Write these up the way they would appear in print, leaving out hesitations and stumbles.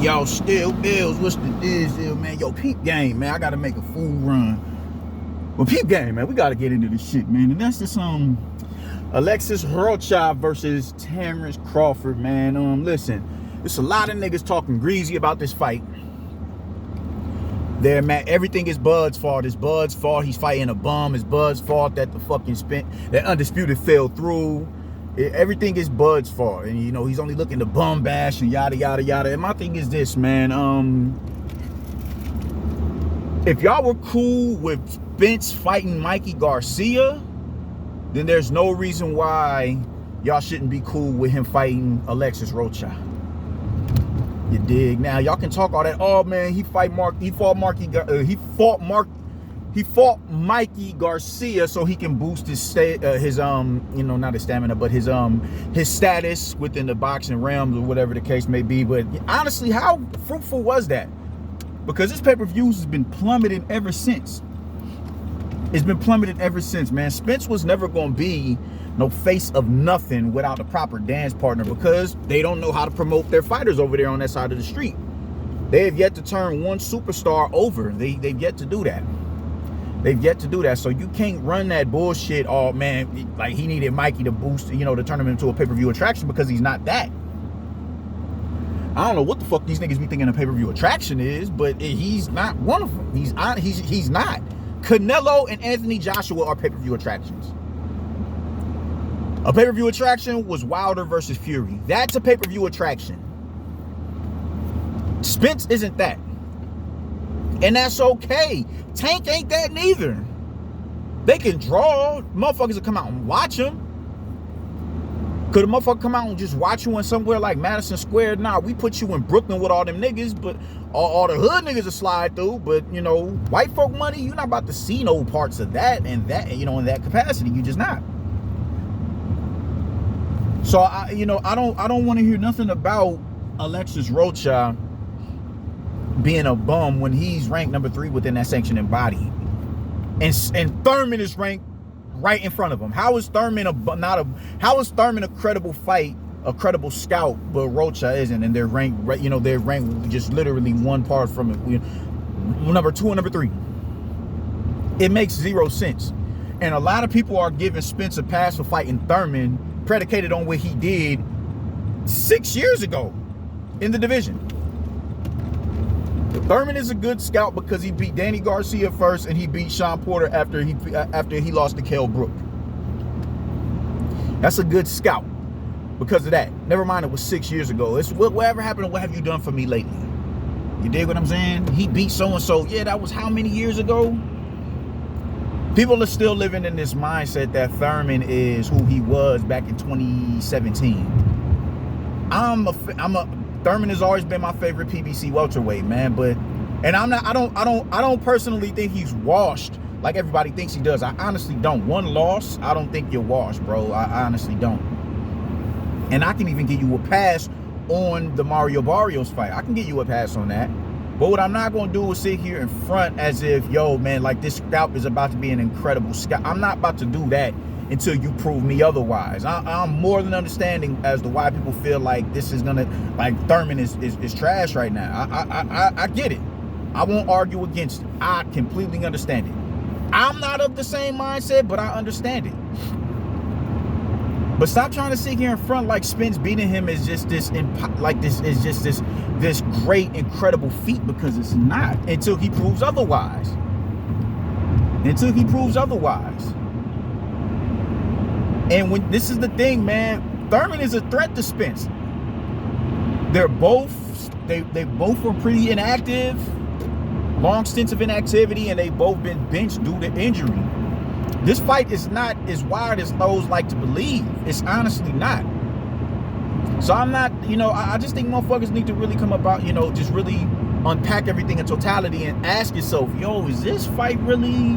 Y'all still bills. What's the deal, man? Yo, peep game, man. I gotta make a food run. Well, peep game, man. We gotta get into this shit, man. And that's this Alexis Rocha versus Terrence Crawford, man. Listen, there's a lot of niggas talking greasy about this fight. There, man. Everything is Bud's fault. It's Bud's fault. He's fighting a bum. It's Bud's fault that the fucking that Undisputed fell through. Everything is Bud's fault, and you know he's only looking to bum bash and yada yada yada. And my thing is this, man. If y'all were cool with Spence fighting Mikey Garcia, then there's no reason why y'all shouldn't be cool with him fighting Alexis Rocha. You dig? Now y'all can talk all that. Oh man, he fought Mikey Garcia so he can boost his not his stamina, but his status within the boxing realm or whatever the case may be. But honestly, how fruitful was that? Because this pay-per-views has been plummeting ever since. It's been plummeting ever since, man. Spence was never going to be no face of nothing without a proper dance partner, because they don't know how to promote their fighters over there on that side of the street. They have yet to turn one superstar over. They've yet to do that. They've yet to do that. So you can't run that bullshit. Oh man, like he needed Mikey to boost, to turn him into a pay-per-view attraction, because he's not that. I don't know what the fuck these niggas be thinking a pay-per-view attraction is, but he's not one of them. He's not. Canelo and Anthony Joshua are pay-per-view attractions. A pay-per-view attraction was Wilder versus Fury. That's a pay-per-view attraction. Spence isn't that. And that's okay. Tank ain't that neither. They can draw. Motherfuckers will come out and watch them. Could a motherfucker come out and just watch you in somewhere like Madison Square? Nah, we put you in Brooklyn with all them niggas, but all the hood niggas will slide through. But, white folk money, you're not about to see no parts of that and that, in that capacity. You just not. So, I don't want to hear nothing about Alexis Rocha being a bum when he's ranked number 3 within that sanctioning body, and Thurman is ranked right in front of him. How is Thurman a credible fight, a credible scout, but Rocha isn't? And they're ranked they're ranked just literally one part from it, number 2 and number 3. It makes zero sense. And a lot of people are giving Spence a pass for fighting Thurman predicated on what he did 6 years ago in the division. Thurman is a good scout because he beat Danny Garcia first, and he beat Sean Porter after he lost to Kell Brook. That's a good scout because of that. Never mind, it was 6 years ago. It's whatever happened. What have you done for me lately? You dig what I'm saying? He beat so and so. Yeah, that was how many years ago? People are still living in this mindset that Thurman is who he was back in 2017. Thurman has always been my favorite PBC welterweight, man. I don't personally think he's washed like everybody thinks he does. I honestly don't. One loss, I don't think you're washed, bro. I honestly don't. And I can even give you a pass on the Mario Barrios fight. I can give you a pass on that. But what I'm not going to do is sit here in front as if, yo, man, like this scout is about to be an incredible scout. I'm not about to do that until you prove me otherwise. I'm more than understanding as to why people feel like this is gonna, like Thurman is trash right now. I get it. I won't argue against it. I completely understand it. I'm not of the same mindset, but I understand it. But stop trying to sit here in front like Spence beating him is just this great, incredible feat, because it's not, until he proves otherwise. And when this is the thing, man, Thurman is a threat to Spence. They both were pretty inactive, long stints of inactivity, and they've both been benched due to injury. This fight is not as wide as those like to believe. It's honestly not. So I'm not, I just think motherfuckers need to really come about, just really unpack everything in totality and ask yourself, yo, is this fight really?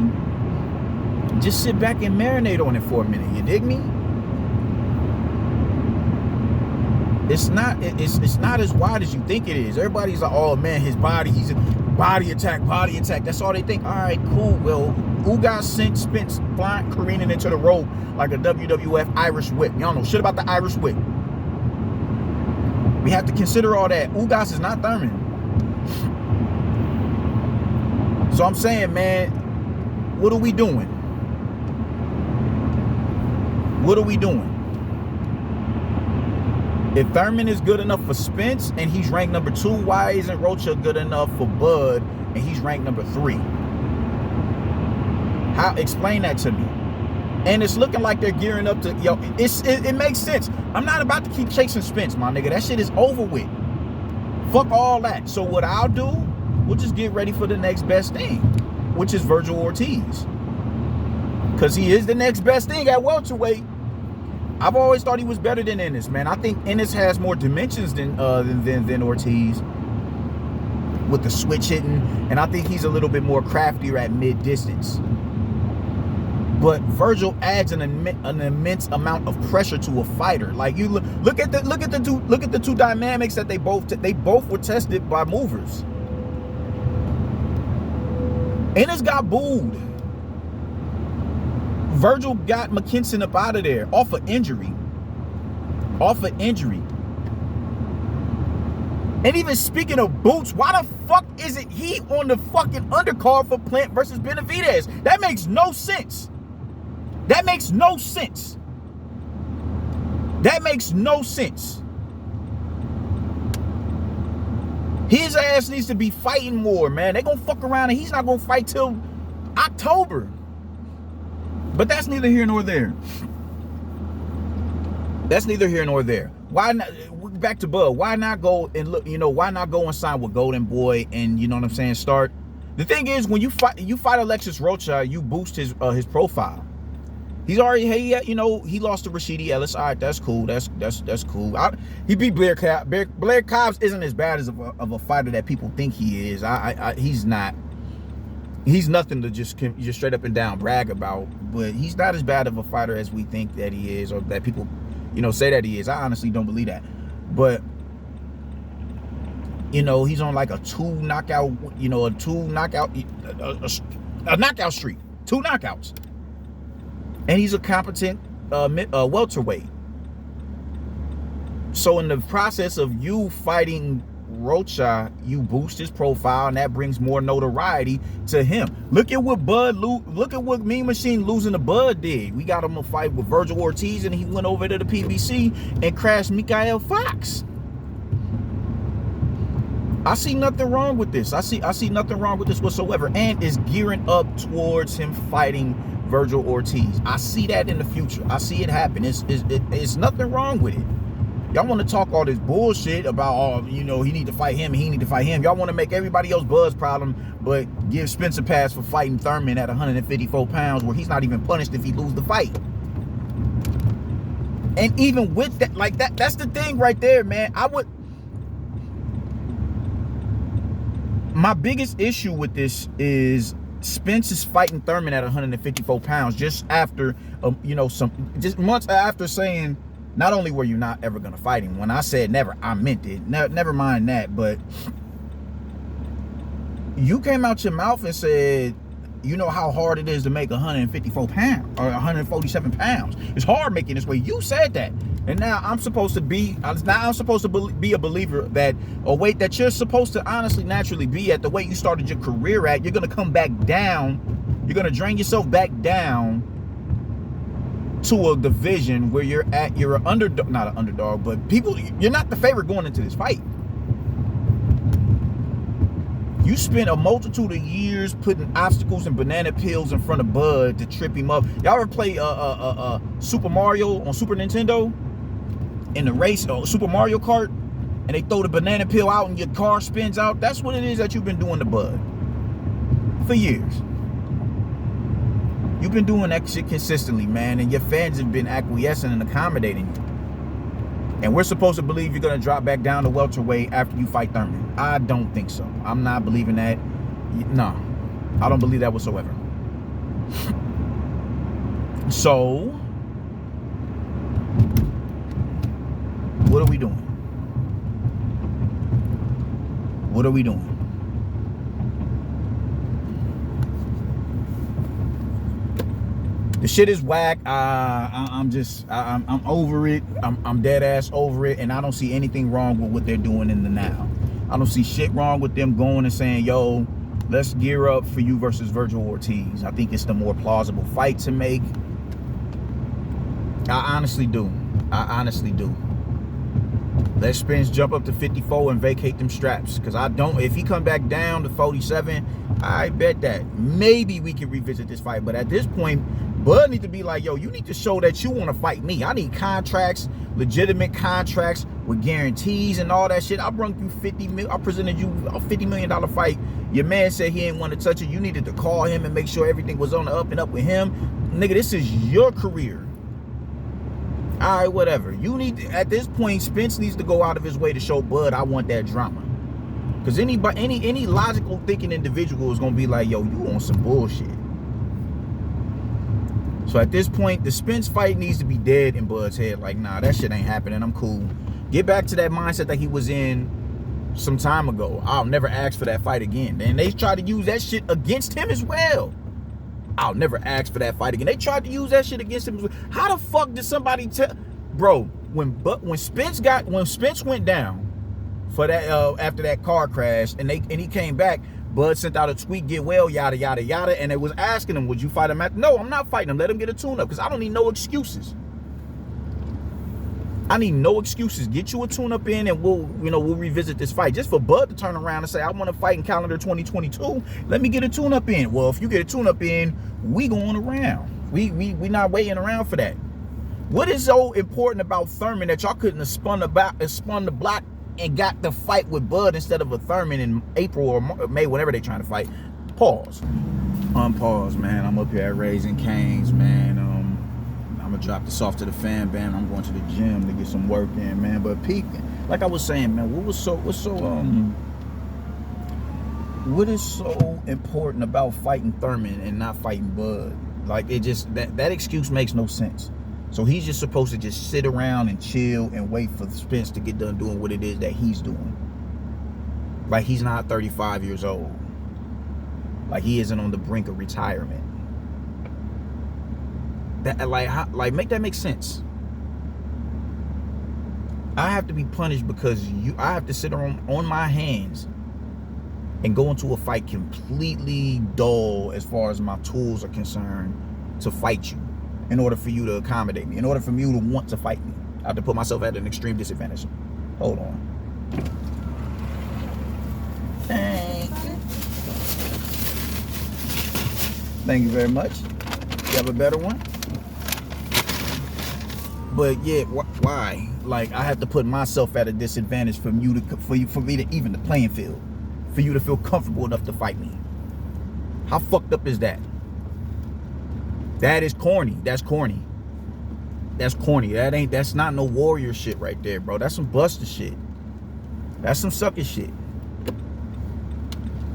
Just sit back and marinate on it for a minute. You dig me? It's not as wide as you think it is. Everybody's like, oh man, his body, he's a body attack. That's all they think. All right, cool. Well, who got sent Spence flying, careening into the rope like a WWF Irish whip? Y'all know shit about the Irish whip. We have to consider all that. Ugas is not Thurman. So I'm saying, man, what are we doing? What are we doing? If Thurman is good enough for Spence and he's ranked number 2, why isn't Rocha good enough for Bud and he's ranked number 3? How? Explain that to me. And it's looking like they're gearing up to, it makes sense. I'm not about to keep chasing Spence, my nigga. That shit is over with. Fuck all that. So what I'll do, we'll just get ready for the next best thing, which is Virgil Ortiz. Because he is the next best thing at welterweight. I've always thought he was better than Ennis, man. I think Ennis has more dimensions than Ortiz with the switch hitting, and I think he's a little bit more craftier at mid distance. But Virgil adds an immense amount of pressure to a fighter. Like, you look at the two dynamics that they both were tested by movers. Ennis got booed. Virgil got McKinson up out of there off of injury. And even speaking of boots, why the fuck isn't he on the fucking undercard for Plant versus Benavidez? That makes no sense. That makes no sense. His ass needs to be fighting more, man. They gonna fuck around and he's not gonna fight till October. But that's neither here nor there. Why not? Back to Bud. Why not go and look? Why not go and sign with Golden Boy and you know what I'm saying? Start. The thing is, when you fight Alexis Rocha, you boost his profile. He's already he lost to Rashidi Ellis. All right, that's cool. That's cool. He beat Blair Cobbs. Blair Cobbs isn't as bad as of a fighter that people think he is. He's not. He's nothing to just straight up and down brag about, but he's not as bad of a fighter as we think that he is, or that people, say that he is. I honestly don't believe that. But, he's on like a knockout streak, 2 knockouts. And he's a competent welterweight. So in the process of you fighting Rocha, you boost his profile, and that brings more notoriety to him. Look at what Mean Machine losing to Bud did. We got him a fight with Virgil Ortiz, and he went over to the PBC and crashed Mikael Fox. I see nothing wrong with this. I see nothing wrong with this whatsoever, and is gearing up towards him fighting Virgil Ortiz. I see that in the future. I see it happen. It's nothing wrong with it. Y'all want to talk all this bullshit about, he need to fight him, Y'all want to make everybody else Bud's problem, but give Spence a pass for fighting Thurman at 154 pounds, where he's not even punished if he loses the fight. And even with that, like that's the thing right there, man. My biggest issue with this is Spence is fighting Thurman at 154 pounds just after, just months after saying, not only were you not ever going to fight him, when I said never, I meant it. Never mind that, but you came out your mouth and said, you know how hard it is to make 154 pounds or 147 pounds. It's hard making this weight. You said that. And now I'm supposed to be a believer that a weight that you're supposed to honestly naturally be at, the weight you started your career at, you're going to come back down. You're going to drain yourself back down to a division where you're an underdog, not an underdog, but you're not the favorite going into this fight. You spent a multitude of years putting obstacles and banana peels in front of Bud to trip him up. Y'all ever play Super Mario on Super Nintendo? In the race, Super Mario Kart, and they throw the banana peel out and your car spins out? That's what it is that you've been doing to Bud for years. You've been doing that shit consistently, man, and your fans have been acquiescing and accommodating you. And we're supposed to believe you're going to drop back down to welterweight after you fight Thurman. I don't think so. I'm not believing that. No, I don't believe that whatsoever. So, what are we doing? What are we doing? The shit is whack. I'm over it. I'm dead ass over it, and I don't see anything wrong with what they're doing in the now. I don't see shit wrong with them going and saying, yo, let's gear up for you versus Virgil Ortiz. I think it's the more plausible fight to make. I honestly do. Let Spence jump up to 54 and vacate them straps. Because if he come back down to 47, I bet that maybe we can revisit this fight. But at this point, Bud need to be like, yo, you need to show that you want to fight me. I need contracts, legitimate contracts with guarantees and all that shit. I brung you I presented you a $50 million fight. Your man said he ain't want to touch it. You needed to call him and make sure everything was on the up and up with him. Nigga, this is your career. All right, whatever. You need to, at this point, Spence needs to go out of his way to show Bud I want that drama. Because any logical thinking individual is gonna be like, yo, you on some bullshit. So at this point, the Spence fight needs to be dead in Bud's head. Like, nah, that shit ain't happening. I'm cool. Get back to that mindset that he was in some time ago. I'll never ask for that fight again. And they tried to use that shit against him as well. I'll never ask for that fight again. They tried to use that shit against him. How the fuck did somebody tell, bro? When Spence went down for that after that car crash, and he came back, Bud sent out a tweet, get well, yada yada yada, and they was asking him, would you fight him? No, I'm not fighting him. Let him get a tune-up because I don't need no excuses. I need no excuses. Get you a tune-up in, and we'll revisit this fight. Just for Bud to turn around and say, I want to fight in calendar 2022. Let me get a tune-up in. Well, if you get a tune-up in, we going around. We not waiting around for that. What is so important about Thurman that y'all couldn't have spun the block and got the fight with Bud instead of a Thurman in April or May, whenever they trying to fight? Pause. Unpause, man. I'm up here at Raising Cane's, man. I'm gonna drop this off to the fan band. I'm going to the gym to get some work in, man. But Pete, like I was saying, man, what is so important about fighting Thurman and not fighting Bud? Like, it just, that excuse makes no sense. So he's just supposed to just sit around and chill and wait for Spence to get done doing what it is that he's doing. Like, he's not 35 years old. Like, he isn't on the brink of retirement. That like make that make sense. I have to be punished because I have to sit on my hands and go into a fight completely dull as far as my tools are concerned to fight you, in order for you to accommodate me, in order for you to want to fight me. I have to put myself at an extreme disadvantage. Hold on. Thank you very much. You have a better one? But yeah, why? Like, I have to put myself at a disadvantage for me to even the playing field, for you to feel comfortable enough to fight me. How fucked up is that? That is corny. That's corny. That's corny. That's not no warrior shit right there, bro. That's some buster shit. That's some sucker shit.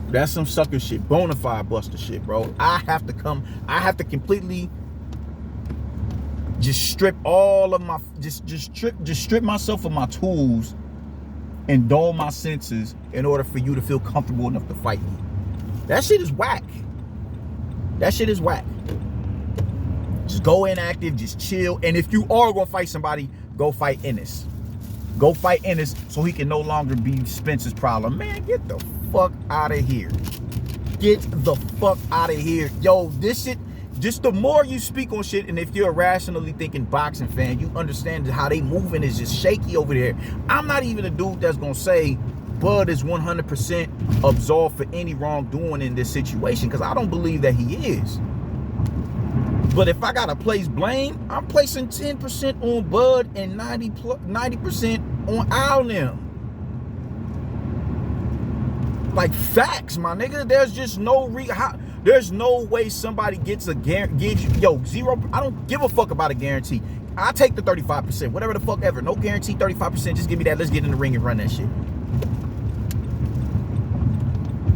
That's some sucker shit. Bonafide buster shit, bro. I have to completely just strip all of my, just strip myself of my tools and dull my senses in order for you to feel comfortable enough to fight me. That shit is whack. That shit is whack. Just go inactive, just chill. And if you are gonna fight somebody, go fight Ennis. Go fight Ennis so he can no longer be Spence's problem. Man, get the fuck out of here. Get the fuck out of here. Yo, this shit, just the more you speak on shit, and if you're a rationally thinking boxing fan, you understand how they moving is just shaky over there. I'm not even a dude that's gonna say Bud is 100% absolved for any wrongdoing in this situation, because I don't believe that he is. But if I gotta place blame, I'm placing 10% on Bud and 90% on Alnim. Like, facts, my nigga. There's just no there's no way somebody gets zero. I don't give a fuck about a guarantee. I take the 35%, whatever the fuck ever. No guarantee, 35%. Just give me that. Let's get in the ring and run that shit.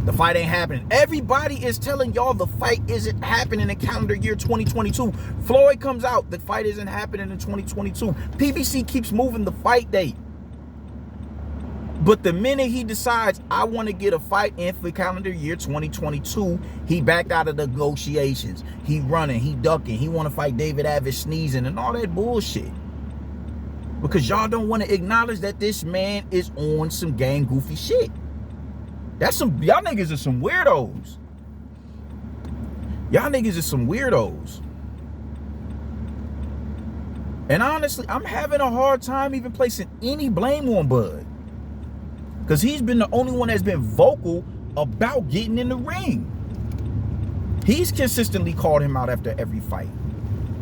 The fight ain't happening. Everybody is telling y'all the fight isn't happening in calendar year 2022. Floyd comes out, the fight isn't happening in 2022. PBC keeps moving the fight date. But the minute he decides, I want to get a fight in for calendar year 2022, he backed out of the negotiations. He running, he ducking, he want to fight David Avish sneezing and all that bullshit. Because y'all don't want to acknowledge that this man is on some gang goofy shit. Y'all niggas are some weirdos. Y'all niggas are some weirdos. And honestly, I'm having a hard time even placing any blame on Bud. Because he's been the only one that's been vocal about getting in the ring. He's consistently called him out after every fight.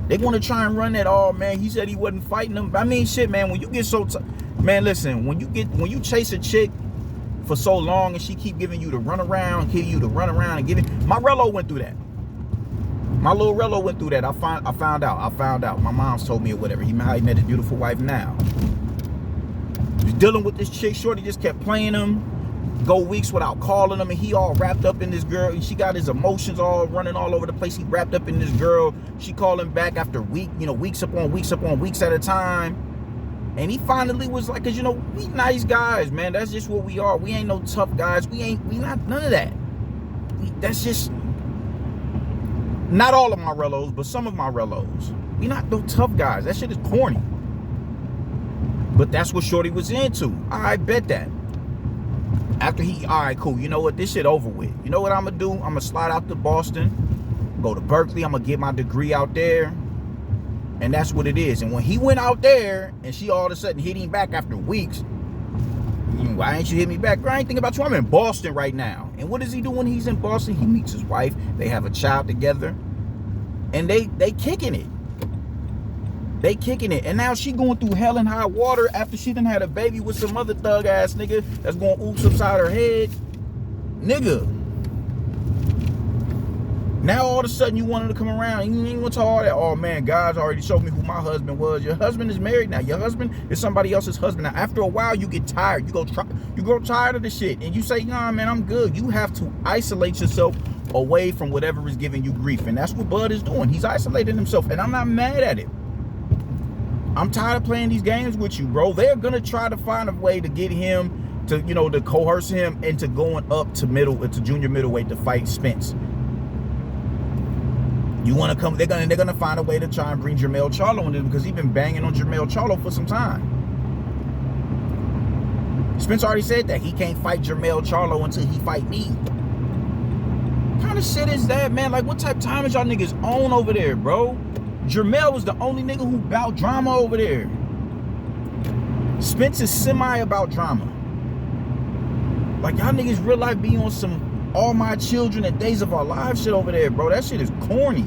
They want to try and run that, oh man, he said he wasn't fighting them. I mean, shit, man, when you get so, man, listen, when you chase a chick for so long and she keep giving you the run around, and giving, my Rello went through that. My little Rello went through that. I found out. My mom's told me or whatever. He met his beautiful wife now. He was dealing with this chick. Shorty just kept playing him. Go weeks without calling him, and he all wrapped up in this girl, and she got his emotions all running all over the place. He wrapped up in this girl. She called him back after weeks upon weeks at a time. And he finally was like, cause we nice guys, man. That's just what we are. We ain't no tough guys. We not none of that. That's just not all of my Rellos, but some of my Rellos. We not no tough guys. That shit is corny. But that's what Shorty was into. I bet that. After all right, cool. You know what? This shit over with. You know what I'm gonna do? I'm gonna slide out to Boston, go to Berkeley. I'm gonna get my degree out there. And that's what it is. And when he went out there and she all of a sudden hit him back after weeks, why ain't you hit me back? Girl, I ain't thinking about you. I'm in Boston right now. And what does he do when he's in Boston? He meets his wife. They have a child together. And they kicking it. They kicking it. And now she going through hell and high water after she done had a baby with some other thug ass nigga that's going oops upside her head. Nigga. Now all of a sudden you wanted to come around. You ain't want to all that. Oh man, God's already showed me who my husband was. Your husband is married now. Your husband is somebody else's husband. Now after a while you get tired. You grow tired of the shit. And you say, nah man, I'm good. You have to isolate yourself away from whatever is giving you grief. And that's what Bud is doing. He's isolating himself. And I'm not mad at it. I'm tired of playing these games with you, bro. They're gonna try to find a way to get him to, to coerce him into going up to junior middleweight to fight Spence. You want to come? They're gonna find a way to try and bring Jermell Charlo in there because he's been banging on Jermell Charlo for some time. Spence already said that he can't fight Jermell Charlo until he fight me. What kind of shit is that, man? Like, what type of time is y'all niggas on over there, bro? Jermell was the only nigga who bout drama over there. Spence is semi about drama. Like, y'all niggas real life be on some All My Children and Days of Our Lives shit over there, bro. That shit is corny.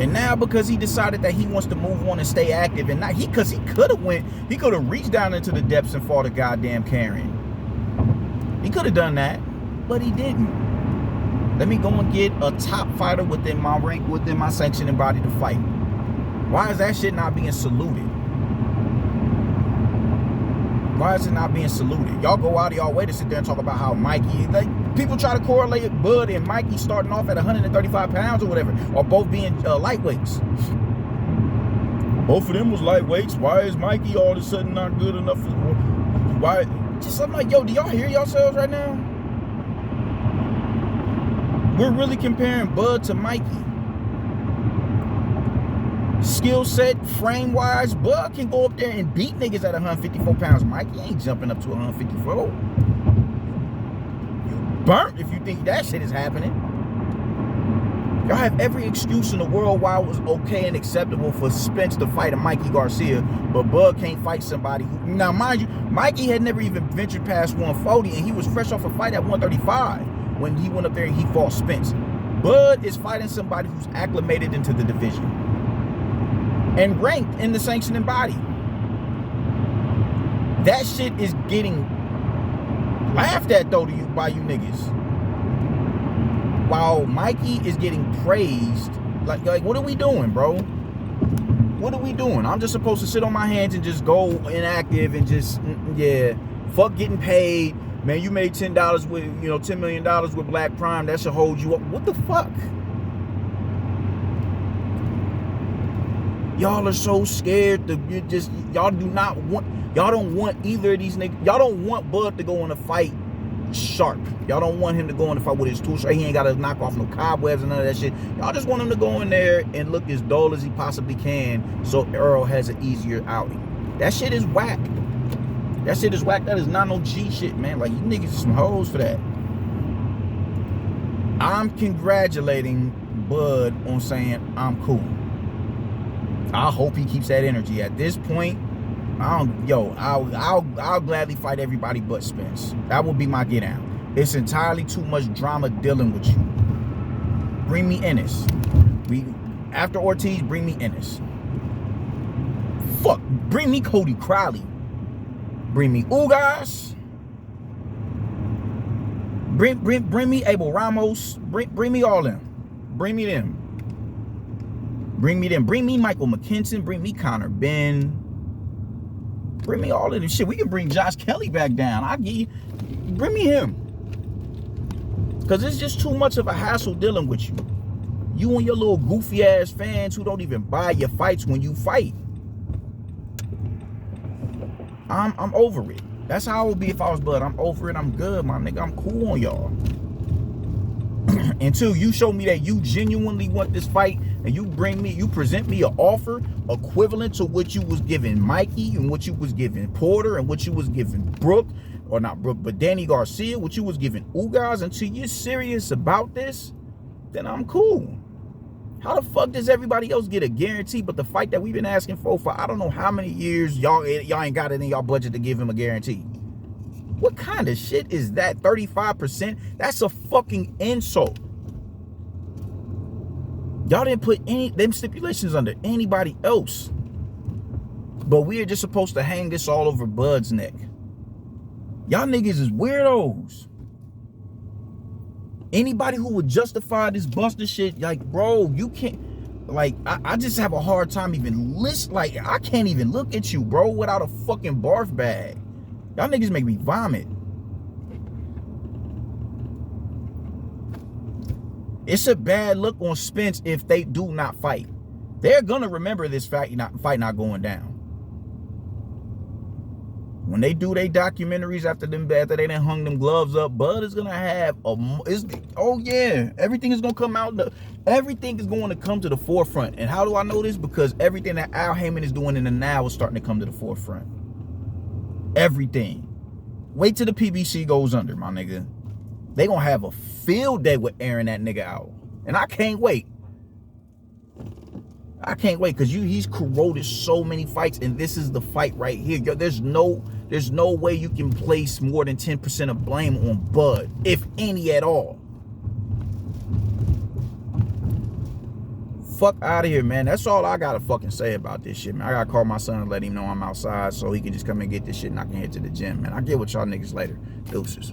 And now because he decided that he wants to move on and stay active, and not because he could have reached down into the depths and fought a goddamn Karen. He could have done that, but he didn't. Let me go and get a top fighter within my rank, within my sanctioning body to fight. Why is that shit not being saluted? Why is it not being saluted? Y'all go out of y'all way to sit there and talk about how Mikey, like, people try to correlate Bud and Mikey starting off at 135 pounds or whatever, or both being lightweights. Both of them was lightweights. Why is Mikey all of a sudden not good enough? Why? Just I'm like, yo, do y'all hear yourselves right now? We're really comparing Bud to Mikey. Skill set, frame wise, Bud can go up there and beat niggas at 154 pounds. Mikey ain't jumping up to 154. You burnt if you think that shit is happening. Y'all have every excuse in the world why it was okay and acceptable for Spence to fight a Mikey Garcia, but Bud can't fight somebody who, now mind you, Mikey had never even ventured past 140 and he was fresh off a fight at 135 when he went up there and he fought Spence. Bud is fighting somebody who's acclimated into the division and ranked in the sanctioning body. That shit is getting laughed at though by you niggas. While Mikey is getting praised, like what are we doing, bro? What are we doing? I'm just supposed to sit on my hands and just go inactive and just, yeah, fuck getting paid. Man, you made $10 with, $10 million with Black Prime. That should hold you up. What the fuck? Y'all are so scared to y'all don't want either of these niggas. Y'all don't want Bud to go in a fight sharp. Y'all don't want him to go in a fight with his tools. He ain't got to knock off no cobwebs and none of that shit. Y'all just want him to go in there and look as dull as he possibly can so Earl has an easier outing. That shit is whack. That shit is whack. That is not no G shit, man. Like, you niggas are some hoes for that. I'm congratulating Bud on saying I'm cool. I hope he keeps that energy. At this point, I'll gladly fight everybody but Spence. That will be my get out. It's entirely too much drama dealing with you. Bring me Ennis. After Ortiz, bring me Ennis. Fuck, bring me Cody Crowley. Bring me Ugas. Bring me Abel Ramos. Bring me all them. Bring me them. Bring me them. Bring me Michael McKinson. Bring me Connor Ben. Bring me all of this shit. We can bring Josh Kelly back down. I'll give you. Bring me him. Because it's just too much of a hassle dealing with you. You and your little goofy ass fans who don't even buy your fights when you fight. I'm over it. That's how I would be if I was Bud. I'm over it. I'm good, my nigga. I'm cool on y'all. Until you show me that you genuinely want this fight and you present me an offer equivalent to what you was giving Mikey and what you was giving Porter and what you was giving Brooke, or not Brooke, but Danny Garcia, what you was giving Ugas. Until you're serious about this, then I'm cool. How the fuck does everybody else get a guarantee but the fight that we've been asking for I don't know how many years, y'all ain't got it in y'all budget to give him a guarantee? What kind of shit is that? 35%? That's a fucking insult. Y'all didn't put them stipulations under anybody else. But we are just supposed to hang this all over Bud's neck. Y'all niggas is weirdos. Anybody who would justify this Buster shit, like, bro, you can't, like, I just have a hard time even like, I can't even look at you, bro, without a fucking barf bag. Y'all niggas make me vomit. It's a bad look on Spence if they do not fight. They're gonna remember this fight not going down. When they do their documentaries after they done hung them gloves up, Bud is gonna have everything is gonna come out. Everything is going to come to the forefront. And how do I know this? Because everything that Al Heyman is doing in the now is starting to come to the forefront. Everything. Wait till the PBC goes under, my nigga. They gonna have a field day with airing that nigga out. And I can't wait. I can't wait, because he's corroded so many fights, and this is the fight right here. Yo, there's no way you can place more than 10% of blame on Bud, if any at all. Fuck out of here, man. That's all I gotta fucking say about this shit, man. I gotta call my son and let him know I'm outside so he can just come and get this shit and I can head to the gym, man. I'll get with y'all niggas later. Deuces.